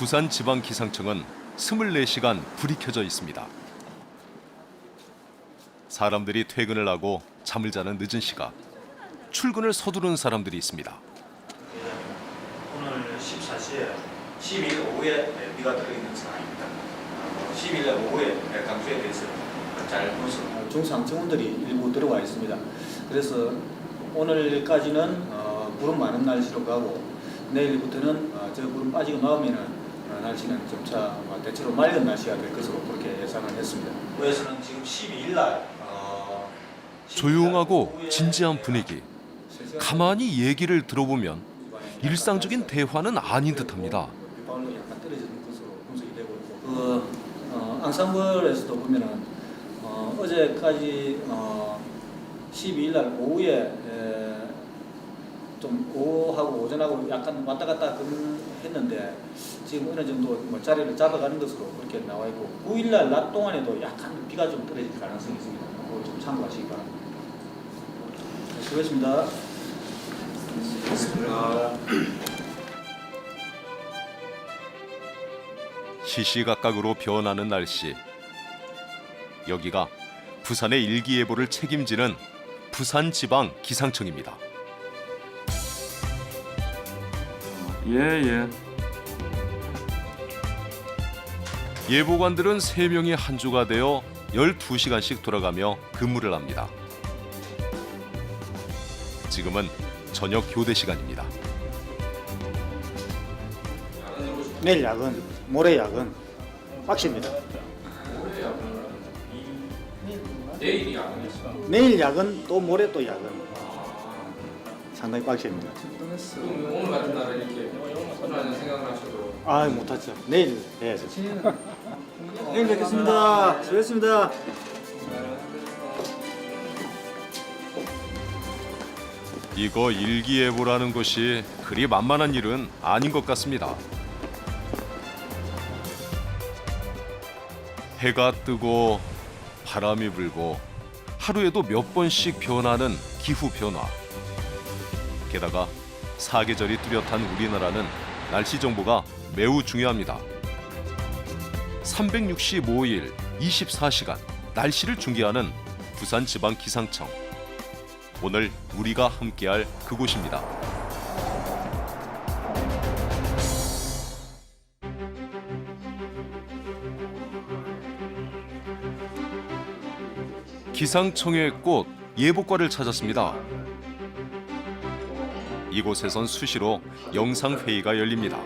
부산지방기상청은 24시간 불이 켜져 있습니다. 사람들이 퇴근을 하고 잠을 자는 늦은 시각, 출근을 서두르는 사람들이 있습니다. 오늘 14시에 12일 오후에 비가 들어있는 상황입니다. 12일 오후에 강수에 대해서 잘 분석. 중상층원들이 일부 들어와 있습니다. 그래서 오늘까지는 구름 많은 날씨로 가고 내일부터는 저 구름 빠지고 나오면은 날씨는 점차 대체로 맑은 날씨가 될 것으로 그렇게 예상을 했습니다. 도에서는 지금 12일 날 조용하고 진지한 분위기. 가만히 얘기를 들어보면 일상적인 대화는 아닌 듯합니다. 빗방울로 약간 떨어지는 것으로 분석이 되고 있고 앙상블에서도 보면은 어제까지 12일 날 오후에 좀 오후하고 오전하고 약간 왔다 갔다 했는데 지금 어느 정도 자리를 잡아가는 것으로 그렇게 나와 있고 9일 날 낮 동안에도 약간 비가 좀 떨어질 가능성이 있습니다. 그거 좀 참고하시기 바랍니다. 수고했습니다. 시시각각으로 변하는 날씨. 여기가 부산의 일기예보를 책임지는 부산지방기상청입니다. 예. 예보관들은 3명이 한 주가 되어 12시간씩 돌아가며 근무를 합니다. 지금은 저녁 교대 시간입니다. 내일 야근, 모레 야근 빡십니다. 내일이 야근이었어. 내일 야근 또 모레 또 야근 상당히 빡십니다. 그럼 오늘 같은 날에 이렇게 혼자는 생각을 하셔도 아 못하죠. 내일 해야죠. 내일 뵙겠습니다. 수고했습니다. 이거 일기예보라는 것이 그리 만만한 일은 아닌 것 같습니다. 해가 뜨고 바람이 불고 하루에도 몇 번씩 변하는 기후 변화. 게다가 사계절이 뚜렷한 우리나라는 날씨 정보가 매우 중요합니다. 365일 24시간 날씨를 중계하는 부산지방기상청. 오늘 우리가 함께할 그곳입니다. 기상청의 꽃 예보과를 찾았습니다. 이곳에선 수시로 영상회의가 열립니다.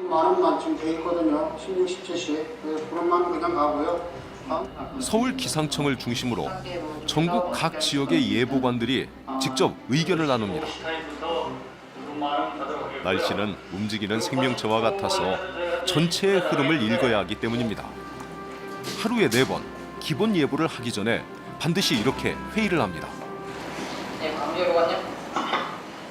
많은 건 지금 돼 있거든요. 16, 17시. 그런만 그냥 가고요. 서울 기상청을 중심으로 전국 각 지역의 예보관들이 직접 의견을 나눕니다. 날씨는 움직이는 생명체와 같아서 전체의 흐름을 읽어야 하기 때문입니다. 하루에 4번 기본 예보를 하기 전에 반드시 이렇게 회의를 합니다. 네, 강주 예보관님.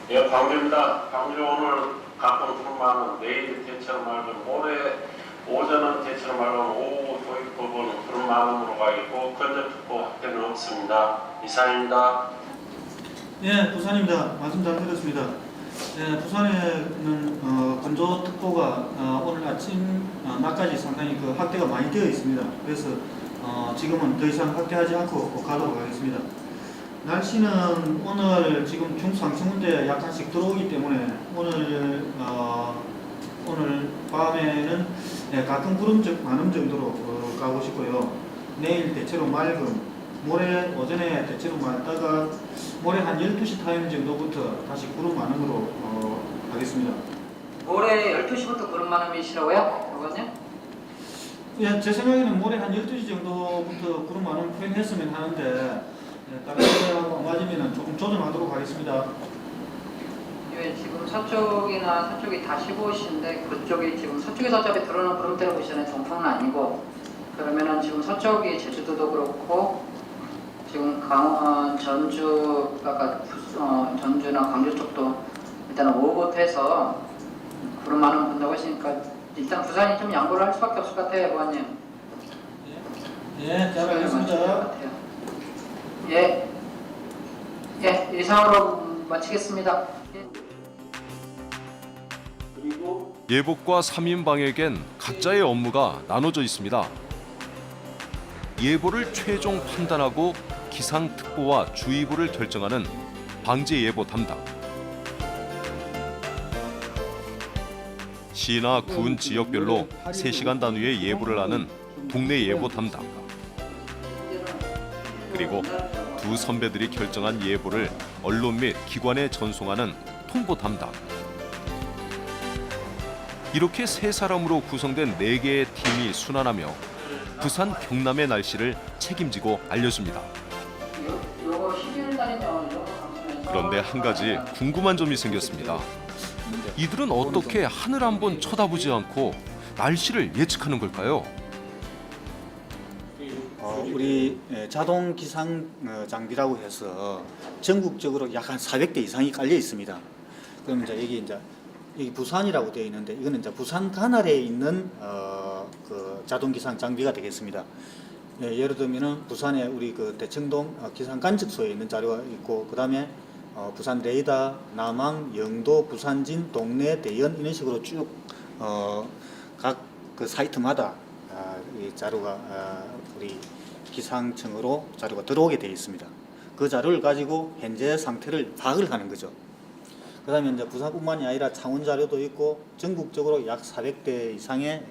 예, 강주입니다. 강주 오늘 가끔 구름만은 내일 대체로 맑은 모레 오전은 대체로 맑은 오후 도입 부분 구름만으로 가 있고 건조특보 확대는 없습니다. 이상입니다. 예, 부산입니다. 말씀 잘 들었습니다. 예, 부산에는 건조특보가 오늘 아침 낮까지 상당히 확대가 많이 되어 있습니다. 그래서 지금은 더 이상 확대하지 않고 가도록 하겠습니다. 날씨는 오늘 지금 중상층원대에 약간씩 들어오기 때문에 오늘 밤에는 가끔 구름 많음 정도로 가고 싶고요. 내일 대체로 맑음, 모레 오전에 대체로 맑다가 모레 한 12시 타임 정도부터 다시 구름 많음으로 하겠습니다. 모레 12시부터 구름 많음이시라고요? 예보관님? 예, 제 생각에는 모레 한 12시 정도부터 구름 많음 표현했으면 하는데 다른 데하고 안 맞으면 조금 조정하도록 하겠습니다. 예, 지금 서쪽이 다 15시인데 그쪽이 지금 서쪽에서 어차피 들어오는 구름대로 보시잖아요. 동풍은 아니고 그러면은 지금 서쪽이 제주도도 그렇고 지금 전주 아까 전주나 광주 쪽도 일단 오후부터 해서 구름 많음 본다고 했으니까 일단 부산이 좀 양보를 할 수밖에 없을 것 같아요, 예보관님. 예, 잘 알겠습니다. 예, 이상으로 마치겠습니다. 예. 그리고 예복과 3인방에겐 각자의 업무가 나눠져 있습니다. 예보를 최종 판단하고 기상특보와 주의보를 결정하는 방재예보 담당. 시나 군 지역별로 3시간 단위의 예보를 하는 동네 예보 담당. 그리고 두 선배들이 결정한 예보를 언론 및 기관에 전송하는 통보 담당. 이렇게 세 사람으로 구성된 4개의 팀이 순환하며 부산 경남의 날씨를 책임지고 알려줍니다. 그런데 한 가지 궁금한 점이 생겼습니다. 이들은 어떻게 하늘 한번 쳐다보지 않고 날씨를 예측하는 걸까요? 우리 자동 기상 장비라고 해서 전국적으로 약 한 400대 이상이 깔려 있습니다. 그럼 이제 여기 부산이라고 되어 있는데 이거는 이제 부산 관할에 있는 그 자동 기상 장비가 되겠습니다. 예를 들면은 부산에 우리 그 대청동 기상 관측소에 있는 자료가 있고, 그 다음에 부산 레이더, 남항, 영도, 부산진, 동래, 대연 이런 식으로 쭉 각 그 사이트마다 이 자료가 우리 기상청으로 자료가 들어오게 되어 있습니다. 그 자료를 가지고 현재 상태를 파악을 하는 거죠. 그 다음에 이제 부산뿐만이 아니라 창원 자료도 있고 전국적으로 약 400대 이상의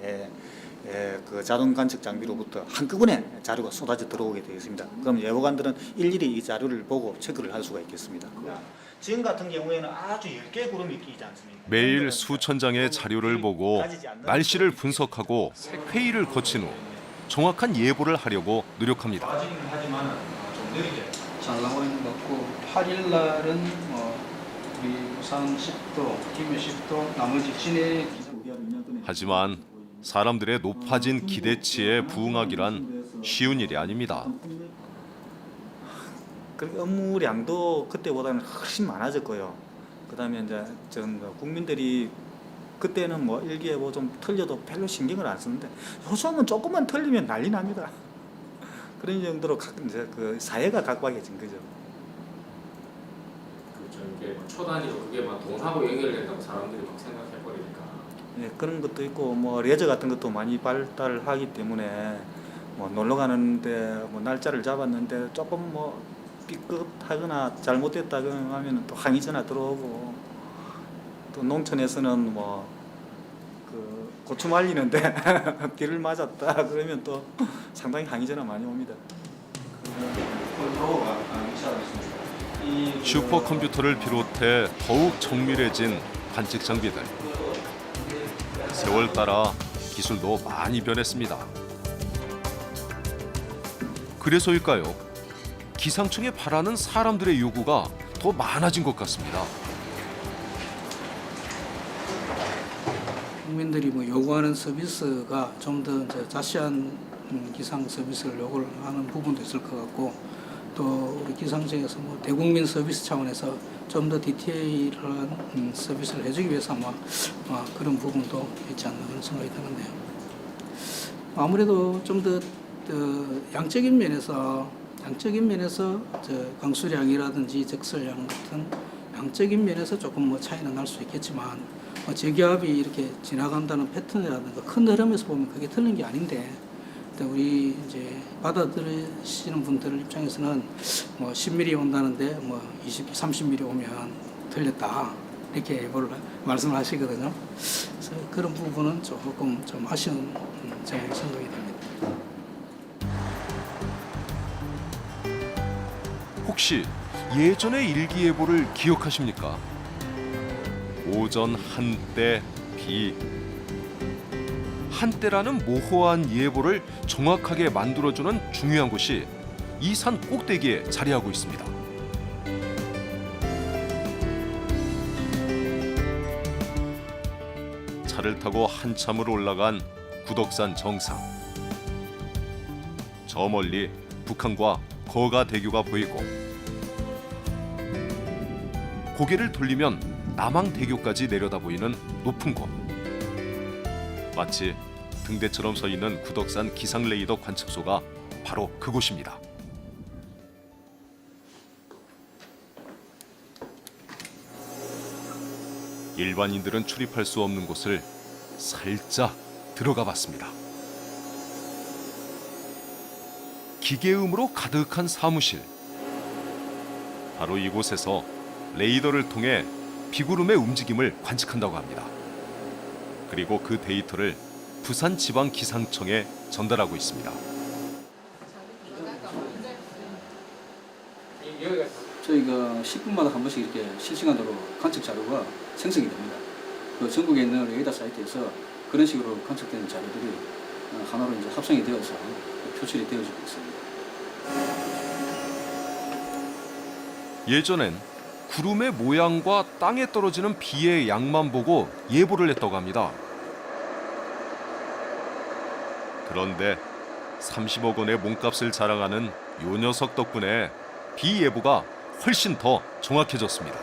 그 자동 관측 장비로부터 한꺼번에 자료가 쏟아져 들어오게 되어 있습니다. 그럼 예보관들은 일일이 이 자료를 보고 체크를 할 수가 있겠습니다. 지금 같은 경우에는 아주 10개의 구름이 끼지 않습니까? 매일 수천 장의 자료를 보고 날씨를 분석하고 회의를 거친 후 정확한 예보를 하려고 노력합니다. 아직은 하지만 좀 느리게. 잘 나와 있는 것 같고 8일 날은 우리 부산 10도, 김해 10도, 나머지 진해 하지만 사람들의 높아진 기대치에 부응하기란 쉬운 일이 아닙니다. 그 업무량도 그때보다는 훨씬 많아졌고요. 그다음에 이제 국민들이 그때는 뭐 일기예보 좀 틀려도 별로 신경을 안 쓰는데 요즘은 조금만 틀리면 난리 납니다. 그런 정도로 이제 그 사회가 각박해진 거죠. 그렇죠. 이게 초단위로 그게 막 돈하고 연결된다고 사람들이 막 생각해 버리니까. 네, 그런 것도 있고 뭐 레저 같은 것도 많이 발달하기 때문에 뭐 놀러 가는데 뭐 날짜를 잡았는데 조금 뭐 삐끗하거나 잘못됐다고 하면 또 항의 전화 들어오고, 또 농촌에서는 뭐 그 고추 말리는데 비를 맞았다 그러면 또 상당히 항의 전화 많이 옵니다. 슈퍼컴퓨터를 비롯해 더욱 정밀해진 관측 장비들. 세월 따라 기술도 많이 변했습니다. 그래서일까요? 기상청에 바라는 사람들의 요구가 더 많아진 것 같습니다. 국민들이 뭐 요구하는 서비스가 좀 더 자세한 기상 서비스를 요구를 하는 부분도 있을 것 같고, 또 우리 기상청에서 뭐 대국민 서비스 차원에서 좀 더 디테일한 서비스를 해주기 위해서 아마 그런 부분도 있지 않나 그런 생각이 드는데요. 아무래도 좀 더 양적인 면에서 강수량이라든지 적설량 같은 양적인 면에서 조금 뭐 차이는 날 수 있겠지만, 저기압이 이렇게 지나간다는 패턴이라든가 큰 흐름에서 보면 그게 틀린 게 아닌데, 우리 이제 받아들이시는 분들 입장에서는 뭐 10mm 온다는데 뭐 30mm 오면 틀렸다 이렇게 예보를 말씀을 하시거든요. 그래서 그런 부분은 조금 좀 아쉬운 점이 생각이 됩니다. 혹시 예전의 일기예보를 기억하십니까? 오전 한때 비. 한때라는 모호한 예보를 정확하게 만들어주는 중요한 곳이 이 산 꼭대기에 자리하고 있습니다. 차를 타고 한참을 올라간 구덕산 정상. 저 멀리 북한과 거가대교가 보이고, 고개를 돌리면 남항대교까지 내려다 보이는 높은 곳. 마치 등대처럼 서 있는 구덕산 기상레이더 관측소가 바로 그곳입니다. 일반인들은 출입할 수 없는 곳을 살짝 들어가 봤습니다. 기계음으로 가득한 사무실. 바로 이곳에서 레이더를 통해 비구름의 움직임을 관측한다고 합니다. 그리고 그 데이터를 부산지방기상청에 전달하고 있습니다. 저희가 10분마다 한 번씩 이렇게 실시간으로 관측 자료가 생성이 됩니다. 그 전국에 있는 레이더 사이트에서 그런 식으로 관측된 자료들이 하나로 이제 합성이 되어서 표출이 되어지고 있습니다. 예전엔 구름의 모양과 땅에 떨어지는 비의 양만 보고 예보를 했다고 합니다. 그런데 30억 원의 몸값을 자랑하는 요 녀석 덕분에 비 예보가 훨씬 더 정확해졌습니다.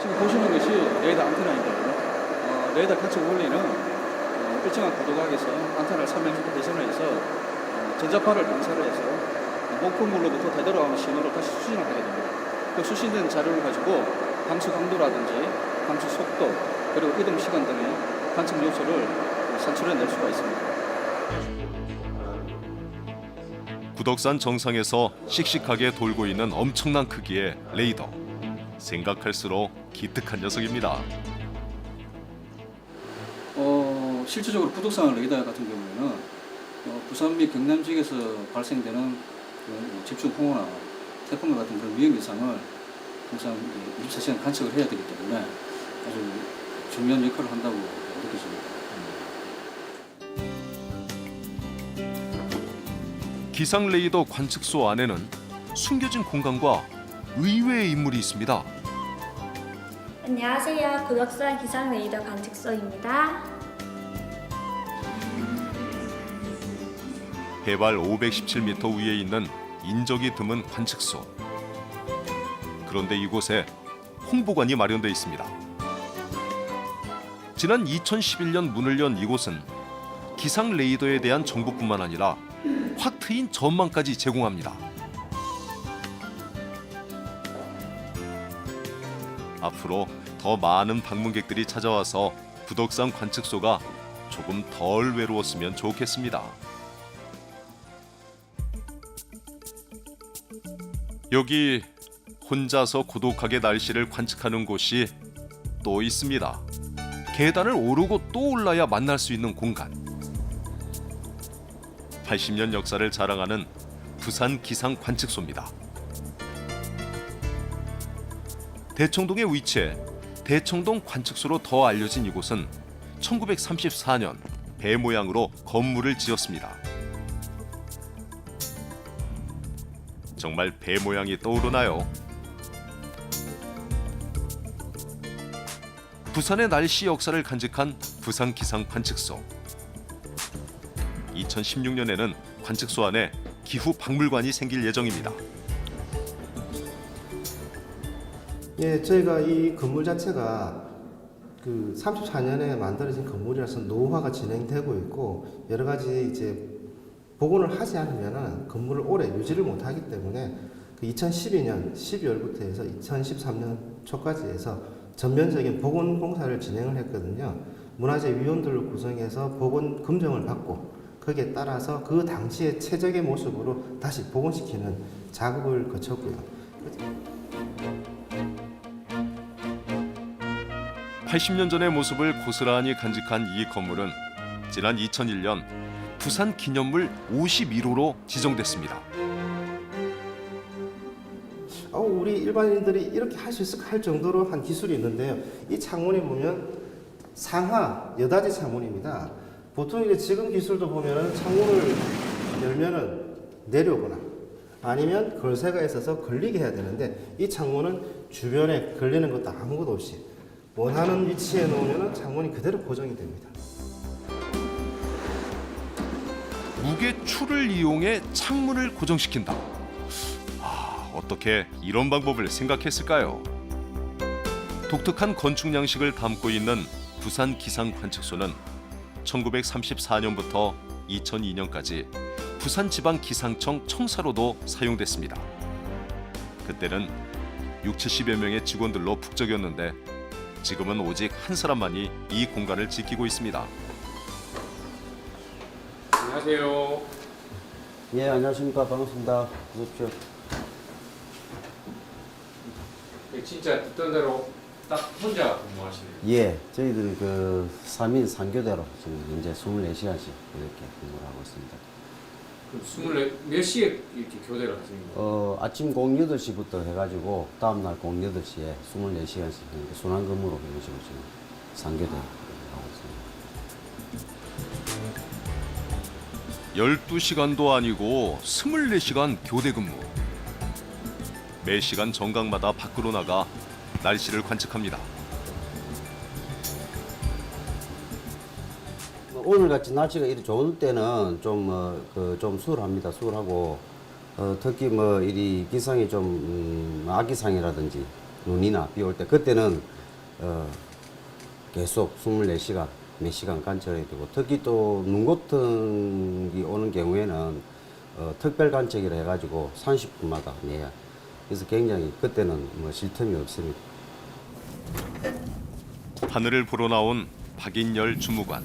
지금 보시는 것이 레이더 안테나인데요. 레이더 관측 원리는 일정한 고도각에서 안테나를 300m 대전을 해서 전자파를 방사를 해서 목표물로부터 되돌아오는 신호를 다시 수신을 하게 됩니다. 그 수신된 자료를 가지고 방수 강도라든지 방수 속도 그리고 이동 시간 등의 관측 요소를 산출해낼 수가 있습니다. 구덕산 정상에서 씩씩하게 돌고 있는 엄청난 크기의 레이더. 생각할수록 기특한 녀석입니다. 실질적으로 구덕산 레이더 같은 경우에는 부산 및 경남 지역에서 발생되는 집중호우나 태풍과 같은 그런 위험 이상을 항상 24시간 관측을 해야 되기 때문에 아주 중요한 역할을 한다고 느껴집니다. 기상 레이더 관측소 안에는 숨겨진 공간과 의외의 인물이 있습니다. 안녕하세요. 구덕산 기상 레이더 관측소입니다. 해발 517m 위에 있는 인적이 드문 관측소. 그런데 이곳에 홍보관이 마련되어 있습니다. 지난 2011년 문을 연 이곳은 기상 레이더에 대한 정보뿐만 아니라 확 트인 전망까지 제공합니다. 앞으로 더 많은 방문객들이 찾아와서 구덕산 관측소가 조금 덜 외로웠으면 좋겠습니다. 여기 혼자서 고독하게 날씨를 관측하는 곳이 또 있습니다. 계단을 오르고 또 올라야 만날 수 있는 공간. 80년 역사를 자랑하는 부산 기상 관측소입니다. 대청동에 위치해 대청동 관측소로 더 알려진 이곳은 1934년 배 모양으로 건물을 지었습니다. 정말 배 모양이 떠오르나요? 부산의 날씨 역사를 간직한 부산 기상 관측소. 2016년에는 관측소 안에 기후 박물관이 생길 예정입니다. 예, 저희가 이 건물 자체가 그 34년에 만들어진 건물이라서 노후화가 진행되고 있고 여러 가지 이제 복원을 하지 않으면 건물을 오래 유지를 못하기 때문에 그 2012년 12월부터 해서 2013년 초까지 해서 전면적인 복원 공사를 진행을 했거든요. 문화재 위원들을 구성해서 복원 검증을 받고 거기에 따라서 그 당시의 최적의 모습으로 다시 복원시키는 작업을 거쳤고요. 80년 전의 모습을 고스란히 간직한 이 건물은 지난 2001년 부산 기념물 51호로 지정됐습니다. 우리 일반인들이 이렇게 할 수 있을까 할 정도로 한 기술이 있는데요. 이 창문이 보면 상하 여닫이 창문입니다. 보통 이제 지금 기술도 보면은 창문을 열면은 내려오거나 아니면 걸쇠가 있어서 걸리게 해야 되는데 이 창문은 주변에 걸리는 것도 아무것도 없이 원하는 위치에 놓으면은 창문이 그대로 고정이 됩니다. 무게추를 이용해 창문을 고정시킨다. 어떻게 이런 방법을 생각했을까요? 독특한 건축 양식을 담고 있는 부산 기상 관측소는 1934년부터 2002년까지 부산지방기상청 청사로도 사용됐습니다. 그때는 60~70여 명의 직원들로 북적였는데 지금은 오직 한 사람만이 이 공간을 지키고 있습니다. 안녕하세요. 예, 안녕하십니까. 반갑습니다. 어서 오십시오. 진짜 듣던 대로 딱 혼자 근무하시네요. 예, 저희들 그 3인 3교대로 지금 현재 24시간씩 이렇게 근무를 하고 있습니다. 그럼 24, 몇 시에 이렇게 교대를 하시는 거예요? 아침 08시부터 해가지고 다음날 08시에 24시간씩 순환 근무로 이런 식으로 지금 3교대 하고 있습니다. 12시간도 아니고 24시간 교대 근무. 매 시간 정각마다 밖으로 나가 날씨를 관측합니다. 오늘같이 날씨가 이리 좋을 때는 좀 수월합니다. 수월하고 특히 뭐 이리 기상이 좀 악기상이라든지 눈이나 비 올 때 그때는 계속 24시간 몇 시간 관찰해야 되고 특히 또 눈 같은 게 오는 경우에는 특별 관측이라 해가지고 30분마다 내야. 그래서 굉장히 그때는 뭐 쉴 틈이 없습니다. 하늘을 보러 나온 박인열 주무관.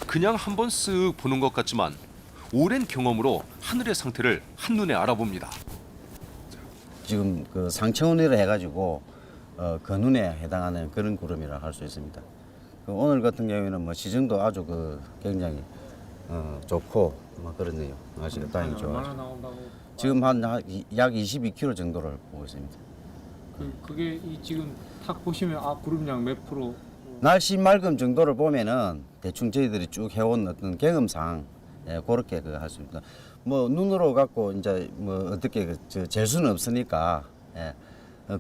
그냥 한번 쓱 보는 것 같지만 오랜 경험으로 하늘의 상태를 한눈에 알아봅니다. 지금 그 상체온이라 해가지고 근운에 해당하는 그런 구름이라 할 수 있습니다. 오늘 같은 경우에는 뭐 시정도 아주 굉장히 좋고 뭐 그렇네요. 날씨가 다행히 좋아서. 지금 한 약 22km 정도를 보고 있습니다. 그게 지금 탁 보시면 구름량 몇 프로? 날씨 맑음 정도를 보면은 대충 저희들이 쭉 해온 어떤 경험상 그렇게 할 수 있습니다. 뭐 눈으로 갖고 이제 뭐 어떻게 잴 수는 없으니까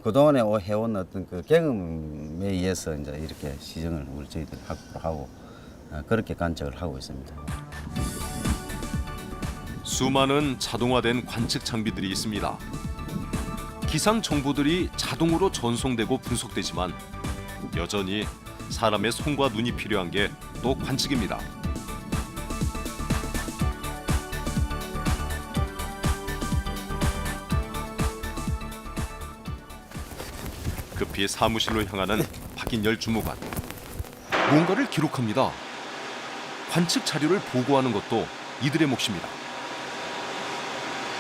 그동안에 해온 어떤 그 경험에 의해서 이제 이렇게 시정을 우리 저희들이 확보를 하고 그렇게 관측을 하고 있습니다. 수많은 자동화된 관측 장비들이 있습니다. 기상 정보들이 자동으로 전송되고 분석되지만 여전히 사람의 손과 눈이 필요한 게 또 관측입니다. 급히 사무실로 향하는 박인열 주무관. 뭔가를 기록합니다. 관측 자료를 보고하는 것도 이들의 몫입니다.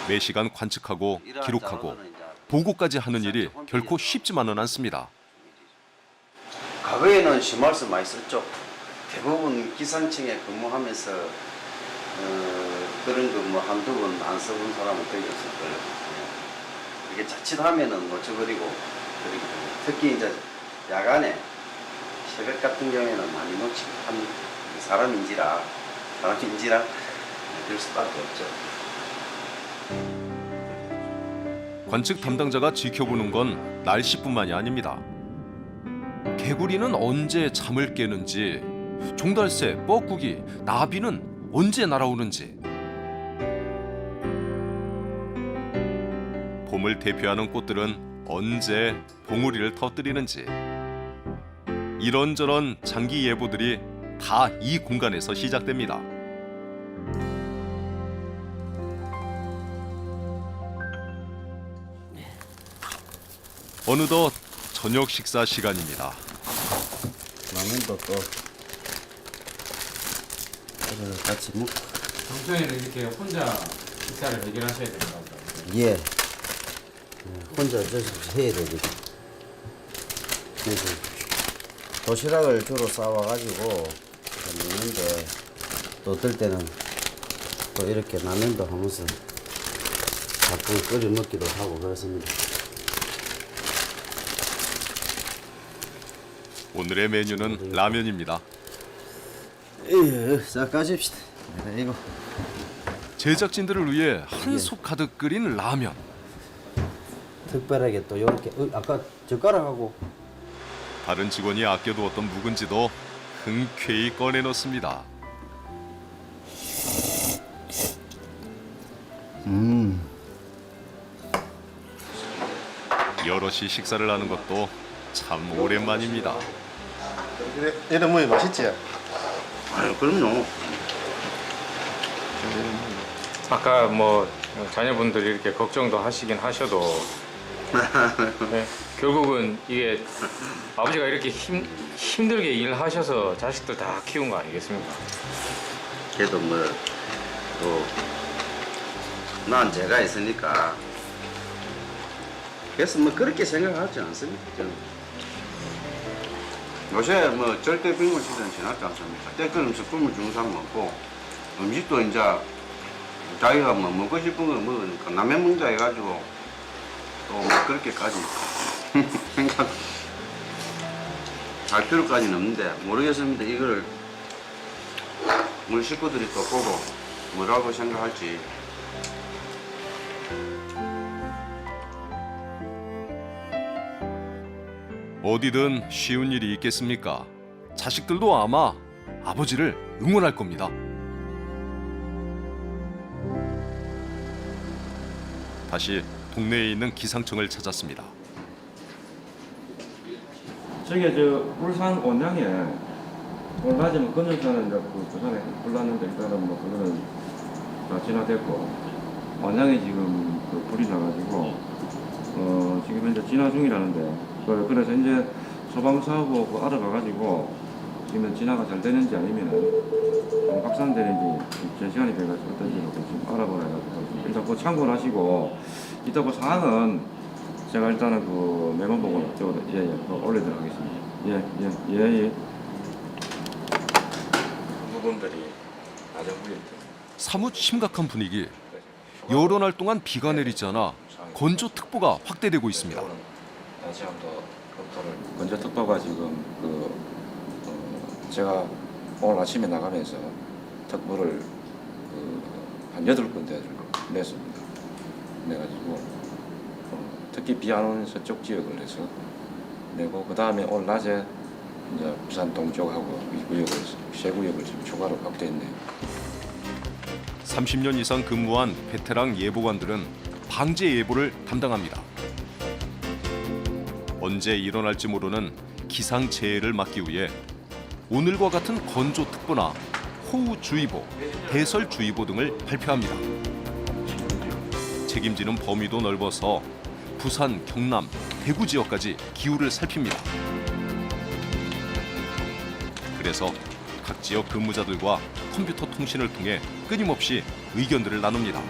매 시간 관측하고 기록하고 보고까지 하는 일이 결코 쉽지만은 않습니다. 과거에는 심할수 많이 썼죠. 대부분 기상청에 근무하면서 그런 거 뭐 한두 번 안 써본 사람은 거의 없을 거예요. 이게 자칫하면은 놓쳐버리고 그리고 특히 이제 야간에 새벽 같은 경우에는 많이 놓치고 한 사람인지라 그럴 수밖에 없죠. 관측 담당자가 지켜보는 건 날씨뿐만이 아닙니다. 개구리는 언제 잠을 깨는지, 종달새, 뻐꾸기, 나비는 언제 날아오는지, 봄을 대표하는 꽃들은 언제 봉우리를 터뜨리는지, 이런저런 장기 예보들이 다 이 공간에서 시작됩니다. 어느덧 저녁 식사 시간입니다. 라면도 또 같이 먹고. 평소에는 이렇게 혼자 식사를 해결하셔야 되는 건가요? 예. 혼자 해야 되지. 그래서 도시락을 주로 싸와가지고 먹는데 또 어떨 때는 또 이렇게 라면도 하면서 가끔 끓여 먹기도 하고 그렇습니다. 오늘의 메뉴는 라면입니다. 자, 가십시다. 이거 제작진들을 위해 한솥 가득 끓인 라면. 특별하게 또 이렇게 아까 젓가락하고 다른 직원이 아껴두었던 묵은지도 흔쾌히 꺼내 넣습니다. 여럿이 식사를 하는 것도 참 오랜만입니다. 이런 모이 맛있지? 아유, 그럼요. 아까 뭐 자녀분들이 이렇게 걱정도 하시긴 하셔도 네, 결국은 이게 아버지가 이렇게 힘들게 일하셔서 자식들 다 키운 거 아니겠습니까? 그래도 뭐 또 난 제가 있으니까 그래서 뭐 그렇게 생각하지 않습니다. 저는 요새 뭐 절대 빈곤 시대는 지났지 않습니까? 때끊으면서 꿈을 주는 사람 없고 음식도 이제 자기가 뭐 먹고 싶은 걸 먹으니까 남의 먹자 해가지고 또 뭐 그렇게까지 생각 할 필요까지는 없는데 모르겠습니다. 이거를 우리 식구들이 또 보고 뭐라고 생각할지. 어디든 쉬운 일이 있겠습니까? 자식들도 아마 아버지를 응원할 겁니다. 다시 동네에 있는 기상청을 찾았습니다. 저기 저 울산 원양에 오늘 낮에 뭐 건전사는 이제 그 부산에 불났는데 일단은 뭐 그거는 다 진화됐고 원양에 지금 그 불이 나가지고 지금 현재 진화 중이라는데 그래서 이제 소방사하고 그 알아봐가지고 지금 진화가 잘 되는지 아니면은 확산되는지 제 시간이 돼가지고 어떤지를 지금 알아보라 해가지고 일단 그거 참고를 하시고 이따 그 사항은 제가 일단은 그 메모 보고 올리도록 하겠습니다. 예. 부분들이 아주 훌륭해요. 사뭇 심각한 분위기. 여러 날 동안 비가 내리지 않아 건조특보가 확대되고 있습니다. 다시 한번 건조특보가 지금 제가 오늘 아침에 나가면서 특보를 한 8군데를 냈습니다. 내가지고 특히 비 안 오는 서쪽 지역을 해서 내고 그 다음에 오늘 낮에 이제 부산 동쪽하고 이 구역을 세 구역을 지금 추가로 확대했네요. 30년 이상 근무한 베테랑 예보관들은 방재 예보를 담당합니다. 언제 일어날지 모르는 기상재해를 막기 위해 오늘과 같은 건조특보나 호우주의보, 대설주의보 등을 발표합니다. 책임지는 범위도 넓어서 부산, 경남, 대구 지역까지 기후를 살핍니다. 그래서 각 지역 근무자들과 컴퓨터 통신을 통해 끊임없이 의견들을 나눕니다.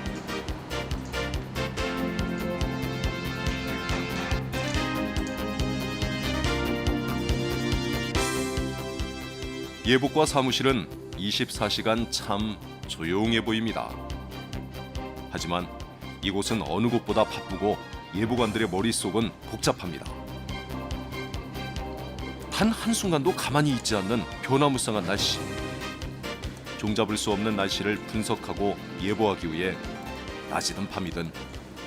예보과 사무실은 24시간 참 조용해 보입니다. 하지만 이곳은 어느 곳보다 바쁘고 예보관들의 머릿속은 복잡합니다. 단 한순간도 가만히 있지 않는 변화무쌍한 날씨. 종잡을 수 없는 날씨를 분석하고 예보하기 위해 낮이든 밤이든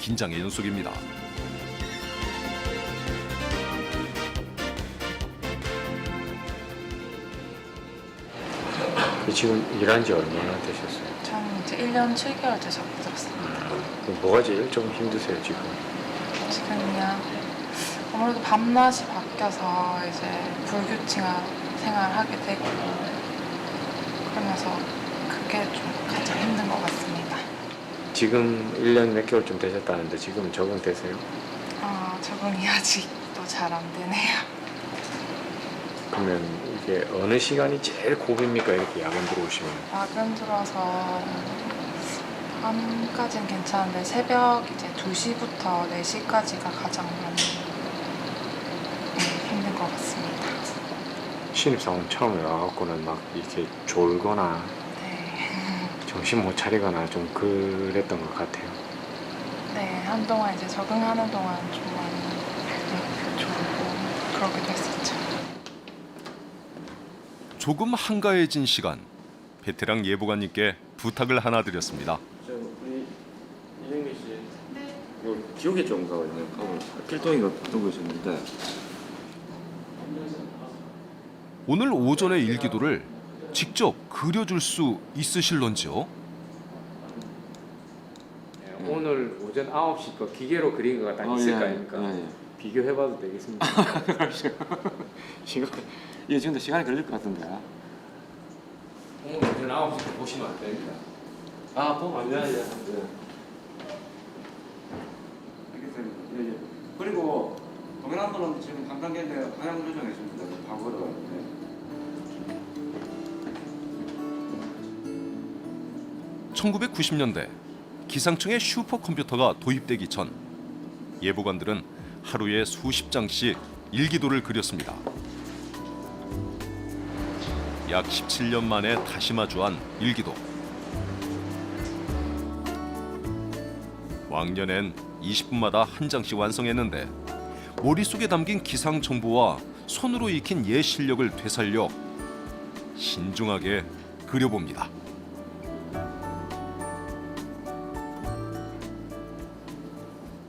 긴장의 연속입니다. 지금 일한 지 얼마나 되셨어요? 저는 이제 1년 7개월 돼서 들었습니다. 그럼 뭐가 제일 좀 힘드세요 지금? 지금요. 아무래도 밤낮이 바뀌어서 이제 불규칙한 생활을 하게 되고 그러면서 그게 좀 가장 힘든 것 같습니다. 지금 1년 몇 개월 좀 되셨다는데 지금 적응되세요? 적응이 아직도 잘 안 되네요. 그러면 이게 어느 시간이 제일 고비입니까? 이렇게 야간 들어오시면? 야근 들어서 밤까지는 괜찮은데 새벽 이제 2시부터 4시까지가 가장 많이 힘든 것 같습니다. 신입사원 처음에 와갖고는 막 이렇게 졸거나 정신 못 차리거나 좀 그랬던 것 같아요. 네, 한동안 이제 적응하는 동안 좀 많이 졸고 그러기도 했었죠. 조금 한가해진 시간. 베테랑 예보관님께 부탁을 하나 드렸습니다. 우리 이정미 씨, 요 기억에 좀 가거든요. 하고 필동이가 두고 있었는데 오늘 오전의 일기도를 직접 그려줄 수 있으실런지요? 오늘 오전 9시 거 기계로 그린 거가 딱 있을 거 아닙니까? 비교해봐도 되겠습니다. 이게 지금도 시간이 걸릴 것 같은데. 오늘 오전 9시 보시면 안 됩니다. 보면 안 돼요. 그리고 동해남도는 지금 한단계인데 한양 조정에 있습니다. 파고를. 네. 1990년대 기상청에 슈퍼컴퓨터가 도입되기 전 예보관들은 하루에 수십 장씩 일기도를 그렸습니다. 약 17년 만에 다시 마주한 일기도. 왕년엔 20분마다 한 장씩 완성했는데 머릿속에 담긴 기상 정보와 손으로 익힌 예 실력을 되살려 신중하게 그려봅니다.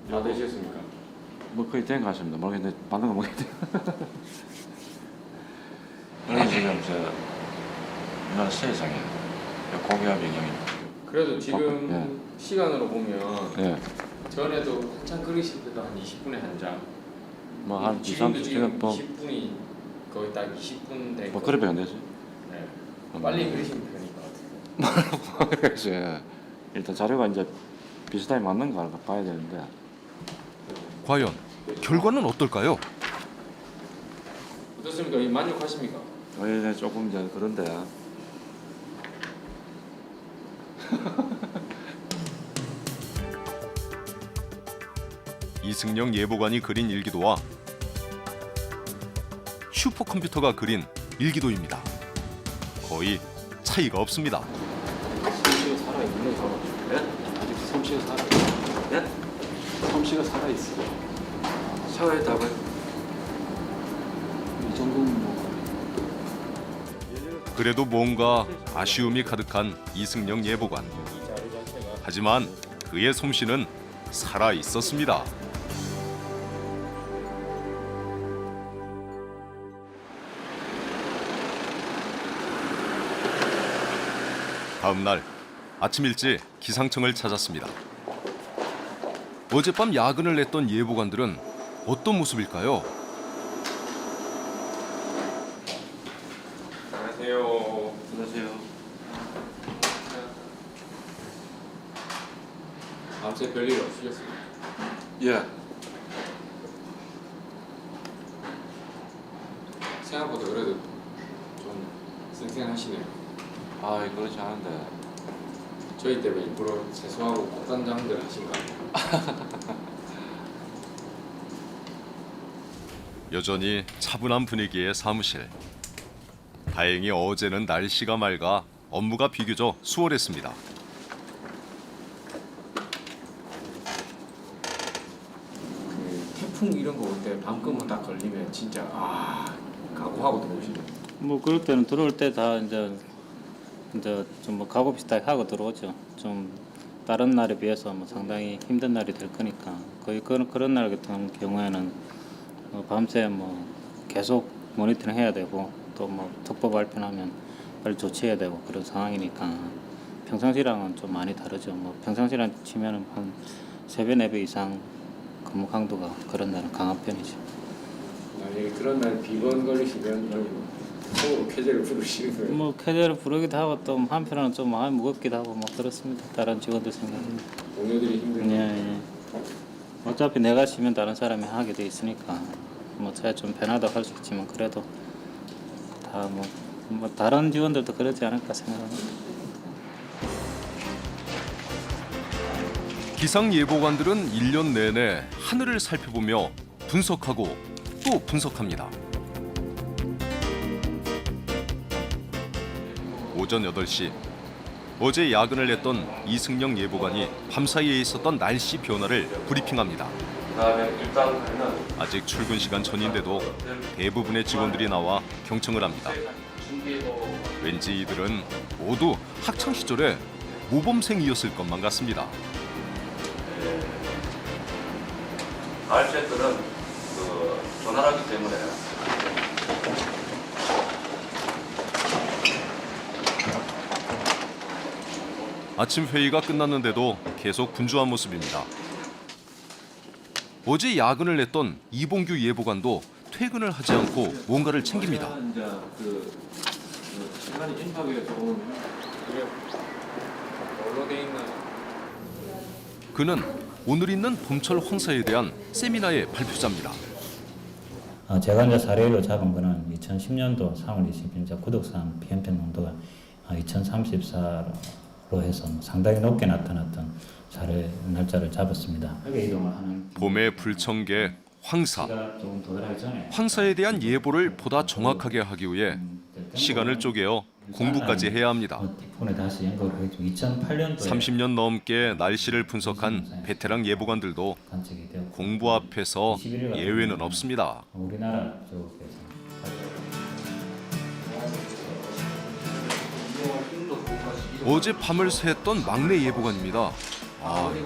다 되셨습니까? 뭐 거의 된 것 같습니다. 모르겠는데 받는 거 모르겠는데. 이게 지금 우리나라 세상에 고기압 영향입니다. 그래도 지금 예. 시간으로 보면 예. 전에도 한참 그리실 때도 한 20분에 한 장. 뭐한 2, 지금도 30시간 지금 뭐 20분이 거의 딱 20분 되고. 뭐 그래 안 되지? 네. 빨리 그리시면 편일 것 같아요. 그래서 일단 자료가 이제 비슷하게 맞는 거 봐야 되는데. 과연 결과는 어떨까요? 어떻습니까? 만족하십니까? 네, 조금 이제 그런데. 이승영 예보관이 그린 일기도와 슈퍼컴퓨터가 그린 일기도입니다. 거의 차이가 없습니다. 솜씨가 살아있네, 저. 네? 아직 솜씨가 살아있어. 네? 솜씨가 살아있어. 살아있다고요? 이 정도면 뭐. 그래도 뭔가 아쉬움이 가득한 이승영 예보관. 하지만 그의 솜씨는 살아 있었습니다. 다음 날 아침 일찍 기상청을 찾았습니다. 어젯밤 야근을 냈던 예보관들은 어떤 모습일까요? 안녕하세요. 안녕하세요. 밤새 별일 없으셨습니까? 예. 생각보다 그래도 좀 쌩쌩하시네요. 아, 그렇지 않은데. 저희 때문에 일부러 세수하고 꽃단장들 하신 거 아니에요? 여전히 차분한 분위기의 사무실. 다행히 어제는 날씨가 맑아 업무가 비교적 수월했습니다. 태풍 이런 거 올 때 밤금은 딱 걸리면 진짜 각오하고 들어오시네. 뭐 그럴 때는 들어올 때 다 이제 좀 뭐 각오 비슷하게 하고 들어오죠. 좀 다른 날에 비해서 뭐 상당히 힘든 날이 될 거니까 거의 그런 날 같은 경우에는 밤새 뭐 계속 모니터링 해야 되고 또 뭐 특보 발표하면 빨리 조치해야 되고 그런 상황이니까 평상시랑은 좀 많이 다르죠. 뭐 평상시랑 치면은 한 3배, 4배 이상 근무 강도가 그런 날은 강한 편이죠. 만약에 그런 날 비번 걸리시면 속으로 쾌재를 부르시는 거예요? 뭐 쾌재를 부르기도 하고 또 한편으로는 좀 마음이 무겁기도 하고 뭐 그렇습니다. 다른 직원들 생각은. 동료들이 힘들죠? 예. 어차피 내가 쉬면 다른 사람이 하게 돼 있으니까 뭐 제가 좀 변하다고 할 수 있지만 그래도 다 뭐 다른 직원들도 그러지 않을까 생각합니다. 기상 예보관들은 1년 내내 하늘을 살펴보며 분석하고 또 분석합니다. 오전 8시, 어제 야근을 냈던 이승영 예보관이 밤사이에 있었던 날씨 변화를 브리핑합니다. 아직 출근 시간 전인데도 대부분의 직원들이 나와 경청을 합니다. 왠지 이들은 모두 학창 시절에 모범생이었을 것만 같습니다. 가을새들은 조난하기 때문에 아침 회의가 끝났는데도 계속 분주한 모습입니다. 어제 야근을 냈던 이봉규 예보관도 퇴근을 하지 않고 뭔가를 챙깁니다. 이제 시간이 임박에 조금 뭘로 돼 있나요? 그는 오늘 있는 봄철 황사에 대한 세미나의 발표자입니다. 제가 이제 사례로 잡은 거는 2010년도 3월 20일 구독산 비염편 농도가 2034로 해서 상당히 높게 나타났던 사례 날짜를 잡았습니다. 봄의 불청객, 황사. 황사에 대한 예보를 보다 정확하게 하기 위해 시간을 쪼개어 공부까지 해야 합니다. 30년 넘게 날씨를 분석한 베테랑 예보관들도 공부 앞에서 예외는 없습니다. 우리나라 쪽에서 어제 밤을 샜던 막내 예보관입니다.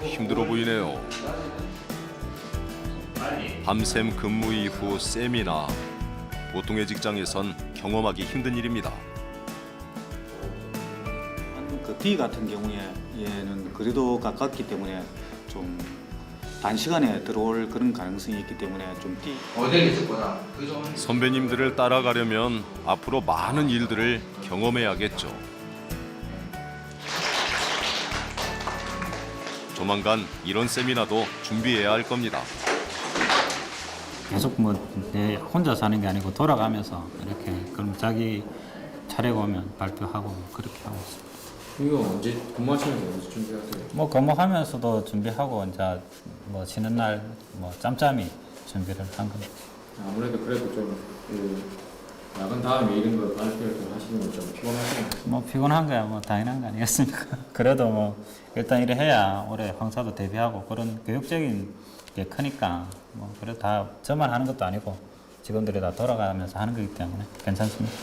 힘들어 보이네요. 밤샘 근무 이후 세미나. 보통의 직장에선 경험하기 힘든 일입니다. 그 D 같은 경우에 얘는 그래도 가깝기 때문에 좀 단시간에 들어올 그런 가능성이 있기 때문에 좀 D. 선배님들을 따라가려면 앞으로 많은 일들을 경험해야겠죠. 조만간 이런 세미나도 준비해야 할 겁니다. 계속 내 혼자 사는 게 아니고 돌아가면서 이렇게 그럼 자기 차례가 오면 발표하고 그렇게 하고 있습니다. 이거 언제 근무하시면서 언제 준비하세요? 근무하면서도 준비하고 이제 쉬는 날 짬짬이 준비를 한 겁니다. 아무래도 그래도 좀 야근 다음에 이런 거 발표를 좀 하시는 건 좀 피곤하시나요? 피곤한 거야 당연한 거 아니겠습니까? 그래도 일단 이래 해야 올해 황사도 대비하고 그런 교육적인 게 크니까 그래 다 저만 하는 것도 아니고 직원들이 다 돌아가면서 하는 거기 때문에 괜찮습니다.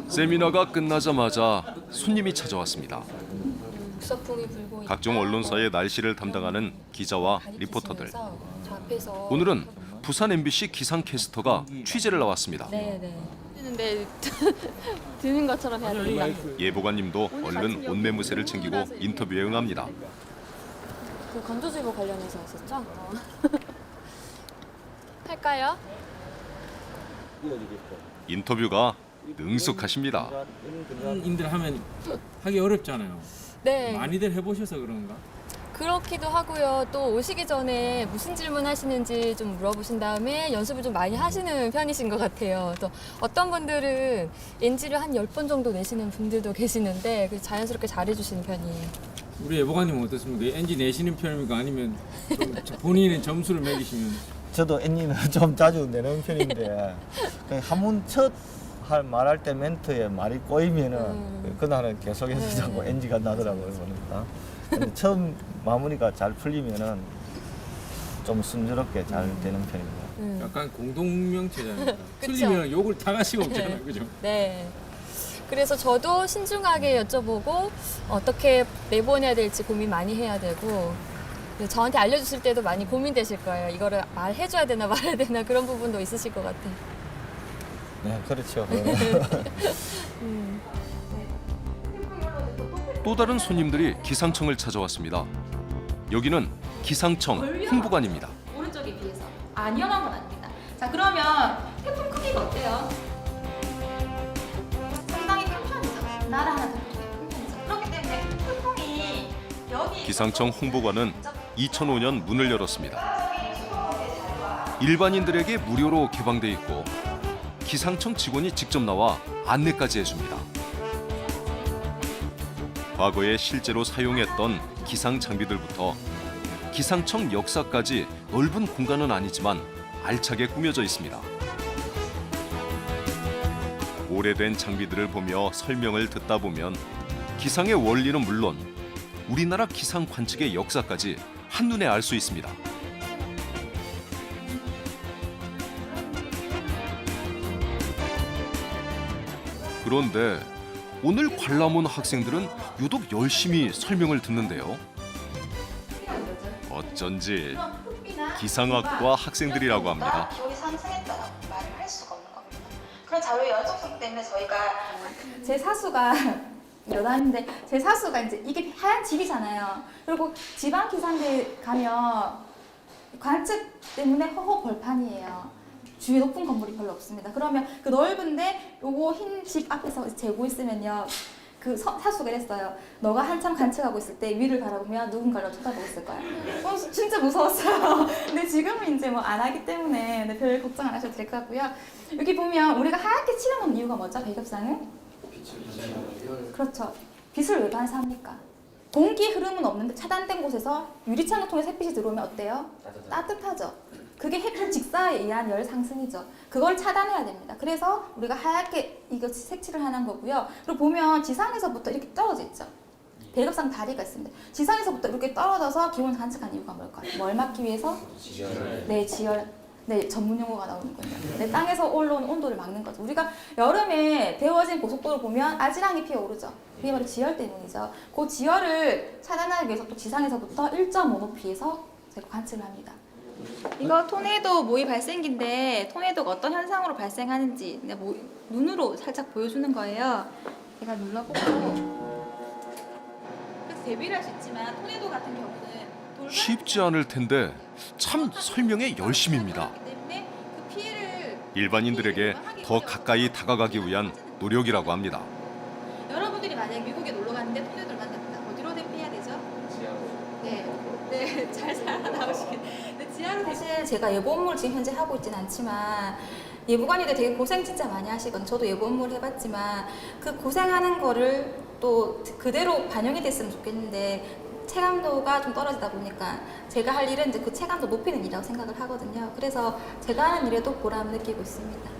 세미나가 끝나자마자 손님이 찾아왔습니다. 북서풍이 불고 각종 언론사의 날씨를 담당하는 기자와 리포터들. 오늘은 부산 MBC 기상캐스터가 취재를 나왔습니다. 네네. 근데 드는 것처럼 해야 됩니다. 예보관님도 얼른 옷매무새를 챙기고 인터뷰에 응합니다. 그 건조주의보 관련해서 하셨죠? 할까요? 인터뷰가 능숙하십니다. 임들 하면 하기 어렵잖아요. 네. 많이들 해보셔서 그런가? 그렇기도 하고요. 또 오시기 전에 무슨 질문 하시는지 좀 물어보신 다음에 연습을 좀 많이 하시는 편이신 것 같아요. 또 어떤 분들은 NG를 한 10번 정도 내시는 분들도 계시는데 자연스럽게 잘해주시는 편이에요. 우리 예보관님은 어떻습니까? NG 내시는 편입니까? 아니면 좀 본인의 점수를 매기시면? 저도 NG는 좀 자주 내는 편인데 한번 첫 말할 때 멘트에 말이 꼬이면은 그날은 계속해서 자꾸 NG가 나더라고요. 그러니까. 근데 처음 마무리가 잘 풀리면은 좀 순조롭게 잘 되는 편입니다. 약간 공동명체잖아요. 틀리면 욕을 다 같이 먹잖아요, 그죠? 네. 그래서 저도 신중하게 여쭤보고 어떻게 내보내야 될지 고민 많이 해야 되고 저한테 알려주실 때도 많이 고민되실 거예요. 이거를 말해줘야 되나 말아야 되나 그런 부분도 있으실 것 같아요. 네, 그렇죠. 또 다른 손님들이 기상청을 찾아왔습니다. 여기는 기상청 홍보관입니다. 오른쪽에 비해서 안 위험한 건 아닙니다. 자, 그러면 태풍 크기가 어때요? 상당히 큰 편이죠. 나라 하나 더 큰 편이죠. 그렇기 때문에 태풍이 여기 기상청 홍보관은 2005년 문을 열었습니다. 일반인들에게 무료로 개방돼 있고 기상청 직원이 직접 나와 안내까지 해줍니다. 과거에 실제로 사용했던 기상 장비들부터 기상청 역사까지 넓은 공간은 아니지만 알차게 꾸며져 있습니다. 오래된 장비들을 보며 설명을 듣다 보면 기상의 원리는 물론 우리나라 기상 관측의 역사까지 한눈에 알 수 있습니다. 그런데 오늘 관람 온 학생들은 유독 열심히 설명을 듣는데요. 어쩐지 기상학과 학생들이라고 합니다. 기온이 상승했다고 말을 할 수가 없는 겁니다. 그런 자료의 연속성 때문에 저희가 제 사수가 여단인데 제 사수가 이제 이게 하얀 집이잖아요. 그리고 지방 기상대 가면 관측 때문에 허허 벌판이에요. 주위에 높은 건물이 별로 없습니다. 그러면 그 넓은데 요거 흰 집 앞에서 재고 있으면요. 그 사수가 이랬어요. 너가 한참 관측하고 있을 때 위를 바라보면 누군가를 쳐다보고 있을 거야. 진짜 무서웠어요. 근데 지금은 이제 뭐 안 하기 때문에 별 걱정 안 하셔도 될 것 같고요. 여기 보면 우리가 하얗게 칠해놓은 이유가 뭐죠? 배겹상은? 그렇죠. 빛을 왜 반사합니까? 공기 흐름은 없는데 차단된 곳에서 유리창을 통해 햇빛이 들어오면 어때요? 따뜻하죠. 그게 햇빛 직사에 의한 열 상승이죠. 그걸 차단해야 됩니다. 그래서 우리가 하얗게 이거 색칠을 하는 거고요. 그리고 보면 지상에서부터 이렇게 떨어져 있죠. 배겹상 다리가 있습니다. 지상에서부터 이렇게 떨어져서 기온을 관측한 이유가 뭘까요? 뭘 막기 위해서? 네, 지열. 네, 전문 용어가 나오는군요. 네, 땅에서 올라오는 온도를 막는 거죠. 우리가 여름에 데워진 고속도로 보면 아지랑이 피어오르죠. 그게 바로 지열 때문이죠. 그 지열을 차단하기 위해서 또 지상에서부터 1.5 높이에서 제가 관측을 합니다. 이거 토네이도 모의 발생기인데 토네이도가 어떤 현상으로 발생하는지 눈으로 살짝 보여주는 거예요. 제가 눌러보고 그래서 대비를 할 수 있지만 토네이도 같은 경우는 쉽지 않을 텐데 참 설명에 열심입니다. 일반인들에게 더 가까이 다가가기 위한 노력이라고 합니다. 여러분들이 만약에 미국에 놀러 갔는데 토네이도를 만납니다. 어디로 대피해야 되죠? 네, 잘 살아나오시길. 근데 지하로 사실 제가 예보 업무를 지금 현재 하고 있지는 않지만 예보관님들 되게 고생 진짜 많이 하시거든요. 저도 예보 업무를 해봤지만 그 고생하는 거를 또 그대로 반영이 됐으면 좋겠는데 체감도가 좀 떨어지다 보니까 제가 할 일은 이제 그 체감도 높이는 일이라고 생각을 하거든요. 그래서 제가 하는 일에도 보람을 느끼고 있습니다.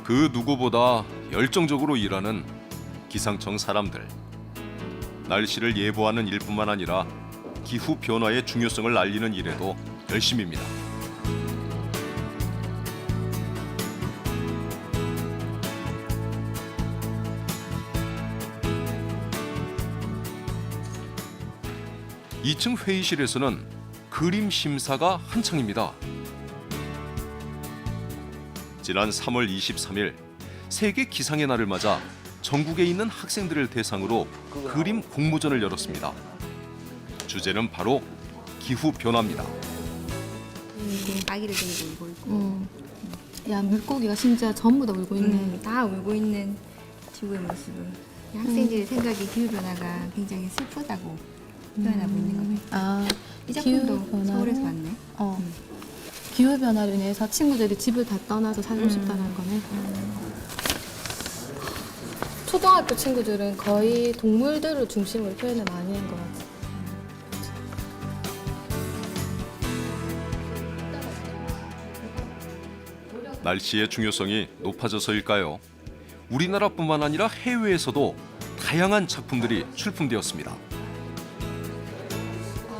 그 누구보다 열정적으로 일하는 기상청 사람들. 날씨를 예보하는 일뿐만 아니라 기후 변화의 중요성을 알리는 일에도 열심입니다. (2층) 회의실에서는 그림 심사가 한창입니다. 지난 3월 23일 세계 기상의 날을 맞아 전국에 있는 학생들을 대상으로 그림 공모전을 열었습니다. 주제는 바로 기후 변화입니다. 아기를 데리고 울고 있고, 야 물고기가 진짜 전부 다 울고 있는, 다 울고 있는 지구의 모습을 학생들의 생각에 기후 변화가 굉장히 슬프다고 표현하고 있는 거예요. 이 작품도 서울에서 봤네. 기후 변화로 인해서 친구들이 집을 다 떠나서 살고 싶다는 거네. 초등학교 친구들은 거의 동물들을 중심으로 표현을 많이 한 것 같아요. 날씨의 중요성이 높아져서일까요? 우리나라뿐만 아니라 해외에서도 다양한 작품들이 출품되었습니다.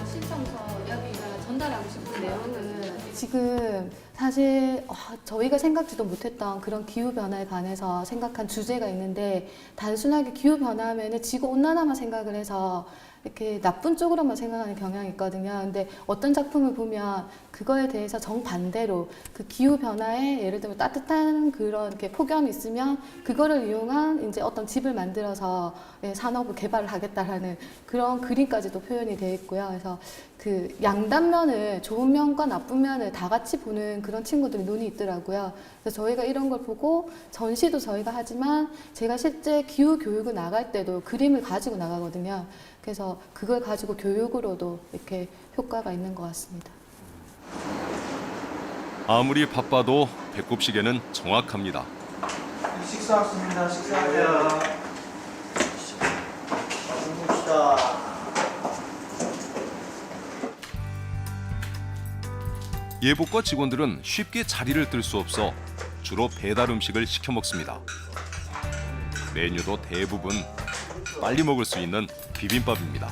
신청서 여기가 전달하고 싶은 내용은 지금 사실 저희가 생각지도 못했던 그런 기후변화에 관해서 생각한 주제가 있는데 단순하게 기후변화하면 지구온난화만 생각을 해서 이렇게 나쁜 쪽으로만 생각하는 경향이 있거든요. 근데 어떤 작품을 보면 그거에 대해서 정반대로 그 기후변화에 예를 들면 따뜻한 그런 이렇게 폭염이 있으면 그거를 이용한 이제 어떤 집을 만들어서 산업을 개발을 하겠다라는 그런 그림까지도 표현이 되어 있고요. 그래서 그 양단면을 좋은 면과 나쁜 면을 다 같이 보는 그런 친구들이 눈이 있더라고요. 그래서 저희가 이런 걸 보고 전시도 저희가 하지만 제가 실제 기후 교육을 나갈 때도 그림을 가지고 나가거든요. 그래서 그걸 가지고 교육으로도 이렇게 효과가 있는 것 같습니다. 아무리 바빠도 배꼽 시계는 정확합니다. 식사 왔습니다. 식사하세요. 봅시다. 예보과 직원들은 쉽게 자리를 뜰 수 없어 주로 배달 음식을 시켜 먹습니다. 메뉴도 대부분 빨리 먹을 수 있는 비빔밥입니다.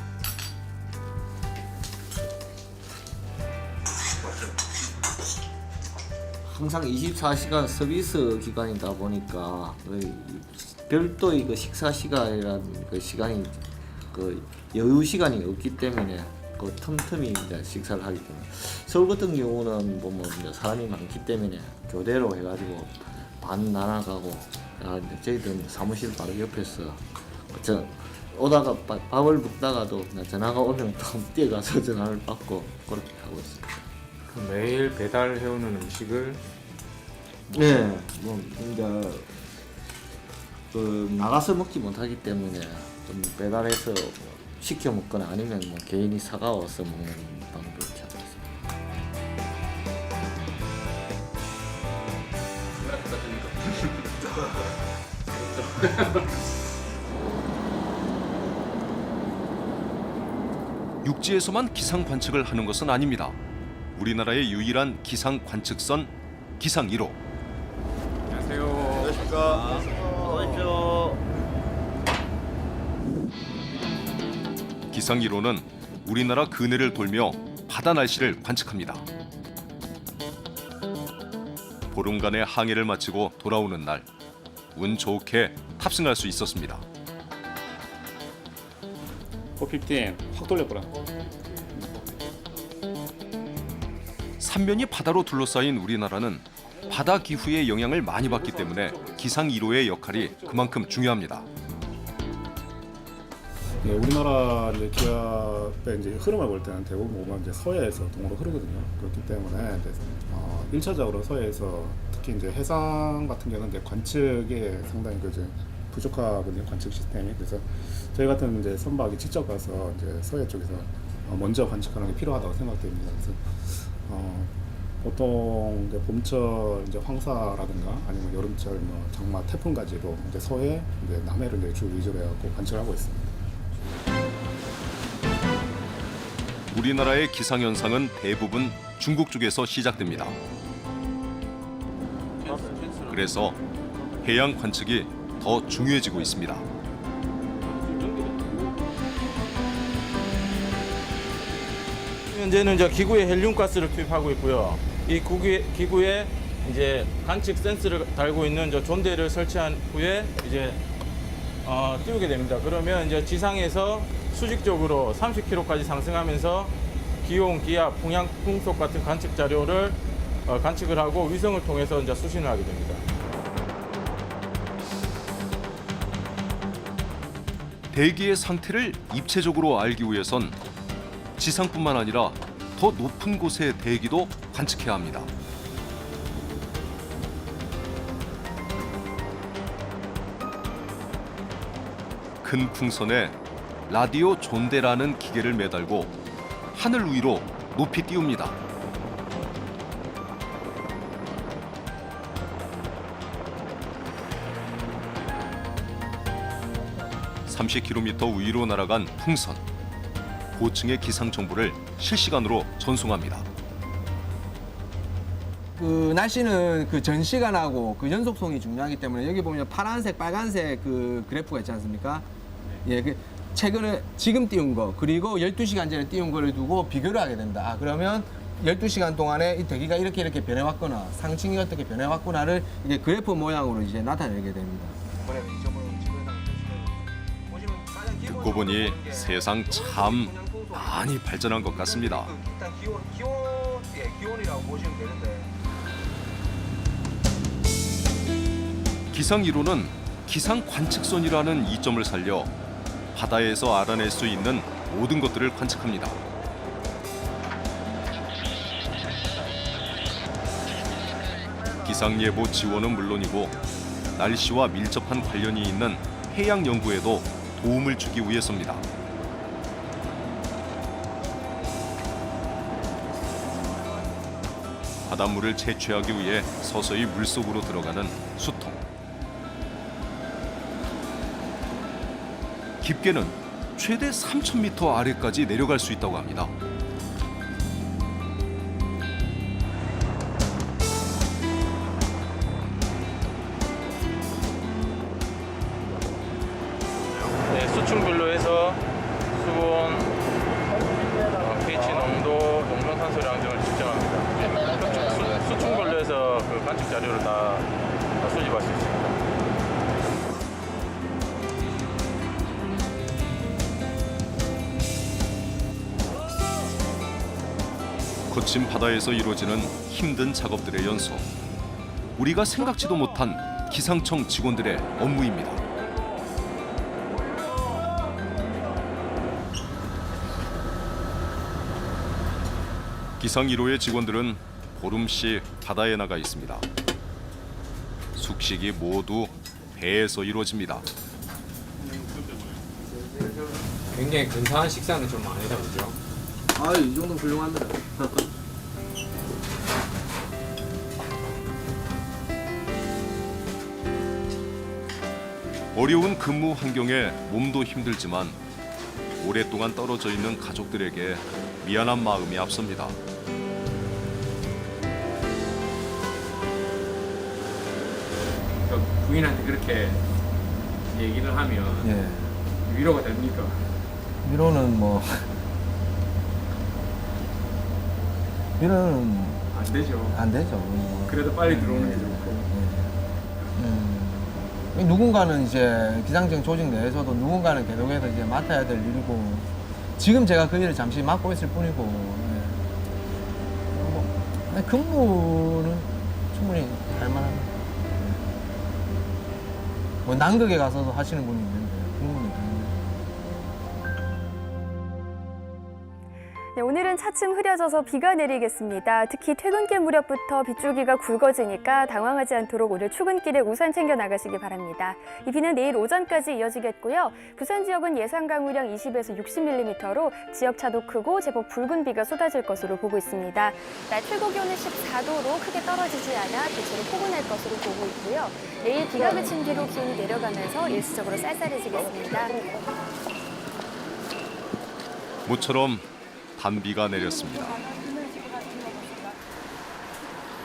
항상 24시간 서비스 기간이다 보니까 별도의 그 식사 시간이라는 그 시간이 그 여유 시간이 없기 때문에 그 틈틈이 이제 식사를 하기 때문에 서울 같은 경우는 보면 이제 사람이 많기 때문에 교대로 해가지고 반 나눠가고 저희들은 사무실 바로 옆에서 오다가 밥을 먹다가도 전화가 오면 또 뛰어가서 전화를 받고 그렇게 하고 있습니다. 매일 배달해오는 음식을 네, 뭐 이제 나가서 먹지 못하기 때문에 좀 배달해서 시켜 먹거나 아니면 뭐 개인이 사가와서 먹는 방법을 찾고 있습니다. 육지에서만 기상 관측을 하는 것은 아닙니다. 우리나라의 유일한 기상 관측선 기상 1호. 안녕하세요. 안녕하십니까. 기상 1호는 우리나라 근해를 돌며 바다 날씨를 관측합니다. 보름간의 항해를 마치고 돌아오는 날, 운 좋게 탑승할 수 있었습니다. 고필팀 확 돌려보라. 삼면이 바다로 둘러싸인 우리나라는 바다 기후의 영향을 많이 받기 때문에 기상 1호의 역할이 그만큼 중요합니다. 예, 우리나라 이제 기압의 이제 흐름을 볼 때는 대부분 보면 이제 서해에서 동으로 흐르거든요. 그렇기 때문에 이제 1차적으로 서해에서 특히 이제 해상 같은 경우는 이제 관측에 상당히 그 이제 부족하거든요. 관측 시스템이. 그래서 저희 같은 이제 선박이 직접 가서 이제 서해 쪽에서 먼저 관측하는 게 필요하다고 생각됩니다. 그래서 보통 이제 봄철 이제 황사라든가 아니면 여름철 뭐 장마 태풍까지도 이제 서해, 이제 남해를 이제 주 위주로 해갖고 관측을 하고 있습니다. 우리나라의 기상 현상은 대부분 중국 쪽에서 시작됩니다. 그래서 해양 관측이 더 중요해지고 있습니다. 현재는 이제 기구에 헬륨가스를 투입하고 있고요. 이 기구에 이제 관측 센서를 달고 있는 저 존대를 설치한 후에 이제 띄우게 됩니다. 그러면 이제 지상에서 수직적으로 30km까지 상승하면서 기온, 기압, 풍향, 풍속 같은 관측 자료를 관측을 하고 위성을 통해서 이제 수신을 하게 됩니다. 대기의 상태를 입체적으로 알기 위해선 지상뿐만 아니라 더 높은 곳의 대기도 관측해야 합니다. 큰 풍선에 라디오 존대라는 기계를 매달고 하늘 위로 높이 띄웁니다. (30km) 위로 날아간 풍선. 고층의 기상 정보를 실시간으로 전송합니다. 그 날씨는 그 전 시간하고 그 연속성이 중요하기 때문에 여기 보면 파란색, 빨간색 그 그래프가 있지 않습니까? 예, 그 최근에 지금 띄운 거 그리고 12시간 전에 띄운 거를 두고 비교를 하게 된다. 그러면 12시간 동안에 이 대기가 이렇게 변해왔거나 상층이 어떻게 변해왔구나를 이게 그래프 모양으로 이제 나타내게 됩니다. 듣고 보니 세상 참 많이 발전한 것 같습니다. 일단 기온이라고 보시면 되는데. 기상 1호는 기상 관측선이라는 이점을 살려 바다에서 알아낼 수 있는 모든 것들을 관측합니다. 기상 예보 지원은 물론이고 날씨와 밀접한 관련이 있는 해양 연구에도 도움을 주기 위해서입니다. 바닷물을 채취하기 위해 서서히 물속으로 들어가는 수통. 깊게는 최대 3,000m 아래까지 내려갈 수 있다고 합니다. 네, 수층별로 해서 수온, pH 농도, 농전산소량 등을 측정합니다. 수층별로 해서 그 관측 자료를 다 수집할 수 있습니다. 거친 바다에서 이루어지는 힘든 작업들의 연속. 우리가 생각지도 못한 기상청 직원들의 업무입니다. 기상 1호의 직원들은 보름씩 바다에 나가 있습니다. 숙식이 모두 배에서 이루어집니다. 굉장히 근사한 식사는 좀 아니다 그죠? 아, 이 정도 훌륭합니다. 어려운 근무 환경에 몸도 힘들지만 오랫동안 떨어져 있는 가족들에게 미안한 마음이 앞섭니다. 그러니까 부인한테 그렇게 얘기를 하면 예. 위로가 됩니까? 위로는 뭐 위로는 안 되죠. 안 되죠. 그래도 빨리 들어오는 게 좋고. 누군가는 이제 기상청 조직 내에서도 누군가는 계속해서 이제 맡아야 될 일이고 지금 제가 그 일을 잠시 맡고 있을 뿐이고 아니, 근무는 충분히 할 만합니다. 뭐 남극에 가서도 하시는 분이 있는데 근무는 네, 오늘은 차츰 흐려져서 비가 내리겠습니다. 특히 퇴근길 무렵부터 빗줄기가 굵어지니까 당황하지 않도록 오늘 출근길에 우산 챙겨 나가시기 바랍니다. 이 비는 내일 오전까지 이어지겠고요. 부산 지역은 예상 강우량 20에서 60mm로 지역차도 크고 제법 붉은 비가 쏟아질 것으로 보고 있습니다. 낮 최고 기온은 14도로 크게 떨어지지 않아 대체로 포근할 것으로 보고 있고요. 내일 비가 그친 뒤로 기온이 내려가면서 일시적으로 쌀쌀해지겠습니다. 모처럼 단비가 내렸습니다.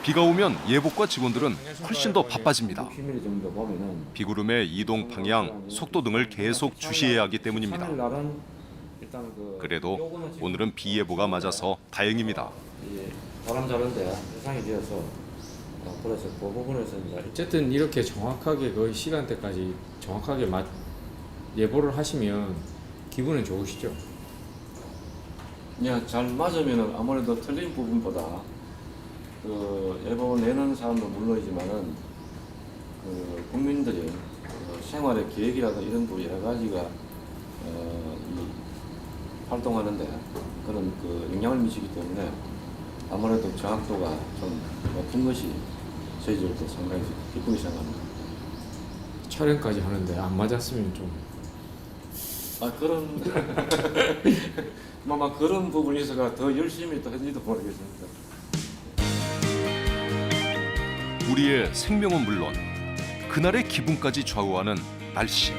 비가 오면 예복과 직원들은 훨씬 더 바빠집니다. 비구름의 이동 방향, 속도 등을 계속 주시해야 하기 때문입니다. 그래도 오늘은 비 예보가 맞아서 다행입니다. 바람 자는데 세상이 되어서 그래서 그 부분에서 어쨌든 이렇게 정확하게 그 시간대까지 정확하게 예보를 하시면 기분은 좋으시죠? 예, 잘 맞으면 아무래도 틀린 부분보다 그 예보 내는 사람도 물론이지만은 그 국민들이 생활의 계획이라든 이런 거 여러 가지가 이 활동하는데 그런 그 영향을 미치기 때문에 아무래도 정확도가 좀 높은 것이 저희들도 상당히 기쁘게 생각합니다. 촬영까지 하는데 안 맞았으면 좀. 그런 아마 그런 부분이 있어가 더 열심히 또 했는지도 모르겠습니다. 우리의 생명은 물론 그날의 기분까지 좌우하는 날씨.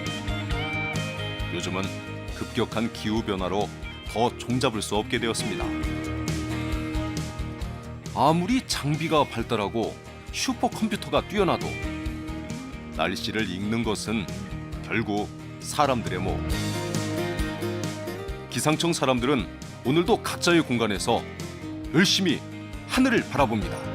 요즘은 급격한 기후 변화로 더 종잡을 수 없게 되었습니다. 아무리 장비가 발달하고 슈퍼컴퓨터가 뛰어나도 날씨를 읽는 것은 결국 사람들의 몫. 기상청 사람들은 오늘도 각자의 공간에서 열심히 하늘을 바라봅니다.